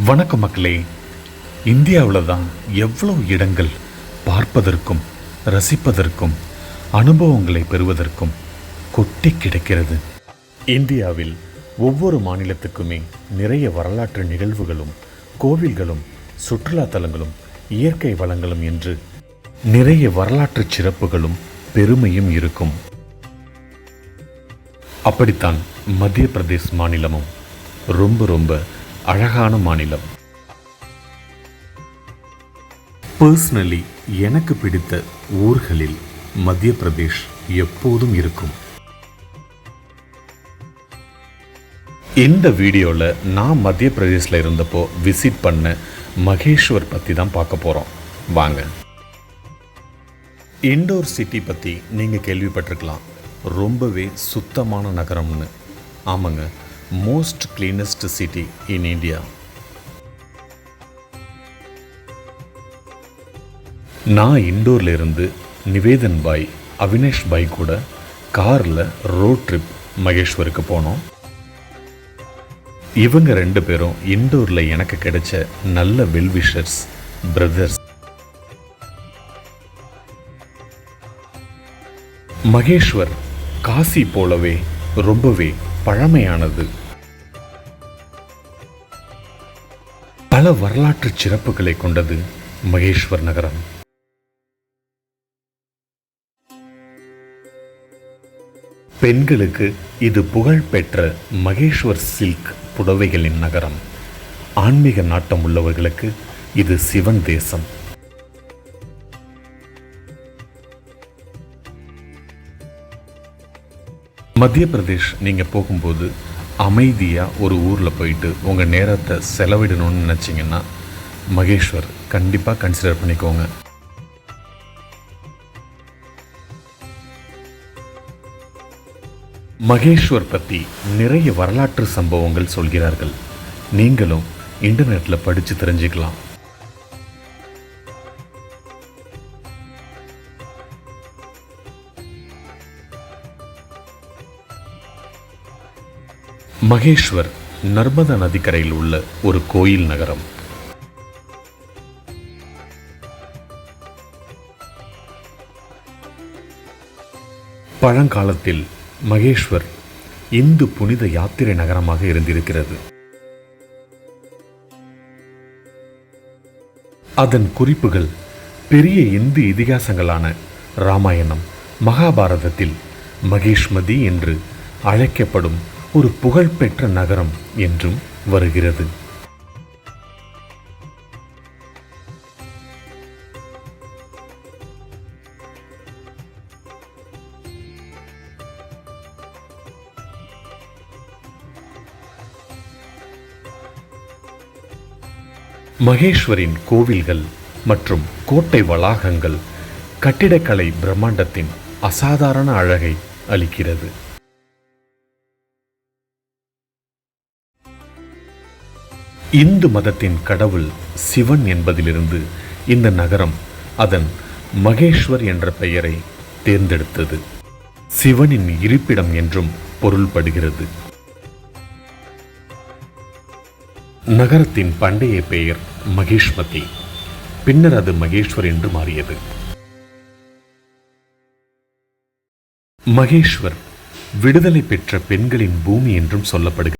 வணக்கம் மக்களே. இந்தியாவில் தான் எவ்வளோ இடங்கள் பார்ப்பதற்கும் ரசிப்பதற்கும் அனுபவங்களை பெறுவதற்கும் கொட்டி கிடக்கிறது. இந்தியாவில் ஒவ்வொரு மாநிலத்துக்குமே நிறைய வரலாற்று நிகழ்வுகளும் கோவில்களும் சுற்றுலா தலங்களும் இயற்கை வளங்களும் என்று நிறைய வரலாற்று சிறப்புகளும் பெருமையும் இருக்கும். அப்படித்தான் மத்திய பிரதேஷ் மாநிலமும் ரொம்ப அழகான மாநிலம். பர்சனலி எனக்கு பிடித்த ஊர்களில் மத்திய பிரதேஷ் எப்போதும் இருக்கும். இந்த வீடியோவில் நான் மத்திய பிரதேஷில் இருந்தப்போ விசிட் பண்ண மகேஷ்வர் பற்றி தான் பார்க்க போகிறோம். வாங்க. இண்டோர் சிட்டி பற்றி நீங்கள் கேள்விப்பட்டிருக்கலாம். ரொம்பவே சுத்தமான நகரம்னு. ஆமாங்க, most cleanest city in India. நான் இண்டோரில் இருந்து நிவேதன் பாய், அவினேஷ் பாய் கூட காரில் ரோட் ட்ரிப் மகேஷ்வருக்கு போனோம். இவங்க ரெண்டு பேரும் இண்டோரில் எனக்கு கிடைச்ச நல்ல வெல்விஷர்ஸ், பிரதர்ஸ். மகேஷ்வர் காசி போலவே ரொம்பவே பழமையானது. பல வரலாற்று சிறப்புகளை கொண்டது மகேஷ்வர் நகரம். பெண்களுக்கு இது புகழ்பெற்ற மகேஷ்வர் சில்க் புடவைகளின் நகரம். ஆன்மீக நாட்டம் உள்ளவர்களுக்கு இது சிவன் தேசம். மத்திய பிரதேஷ் நீங்கள் போகும்போது அமைதியாக ஒரு ஊரில் போயிட்டு உங்கள் நேரத்தை செலவிடணும்னு நினச்சிங்கன்னா மகேஷ்வர் கண்டிப்பாக கன்சிடர் பண்ணிக்கோங்க. மகேஷ்வர் பற்றி நிறைய வரலாற்று சம்பவங்கள் சொல்கிறார்கள். நீங்களும் இன்டர்நெட்டில் படித்து தெரிஞ்சுக்கலாம். மகேஷ்வர் நர்மதா நதிக்கரையில் உள்ள ஒரு கோயில் நகரம். பழங்காலத்தில் மகேஷ்வர் இந்து புனித யாத்திரை நகரமாக இருந்திருக்கிறது. அதன் குறிப்புகள் பெரிய இந்து இதிகாசங்களான ராமாயணம், மகாபாரதத்தில் மகேஷ்மதி என்று அழைக்கப்படும் ஒரு புகழ்பெற்ற நகரம் என்றும் வருகிறது. மகேஷ்வரின் கோவில்கள் மற்றும் கோட்டை வளாகங்கள் கட்டிடக்கலை பிரம்மாண்டத்தின் அசாதாரண அழகை அளிக்கிறது. இந்து மதத்தின் கடவுள் சிவன் என்பதிலிருந்து இந்த நகரம் அதன் மகேஷ்வர் என்ற பெயரை தேர்ந்தெடுத்தது. சிவனின் இருப்பிடம் என்றும் பொருள்படுகிறது. நகரத்தின் பண்டைய பெயர் மகேஷ்மதி, பின்னர் அது மகேஷ்வர் என்று மாறியது. மகேஷ்வர் விடுதலை பெற்ற பெண்களின் பூமி என்றும் சொல்லப்படுகிறது.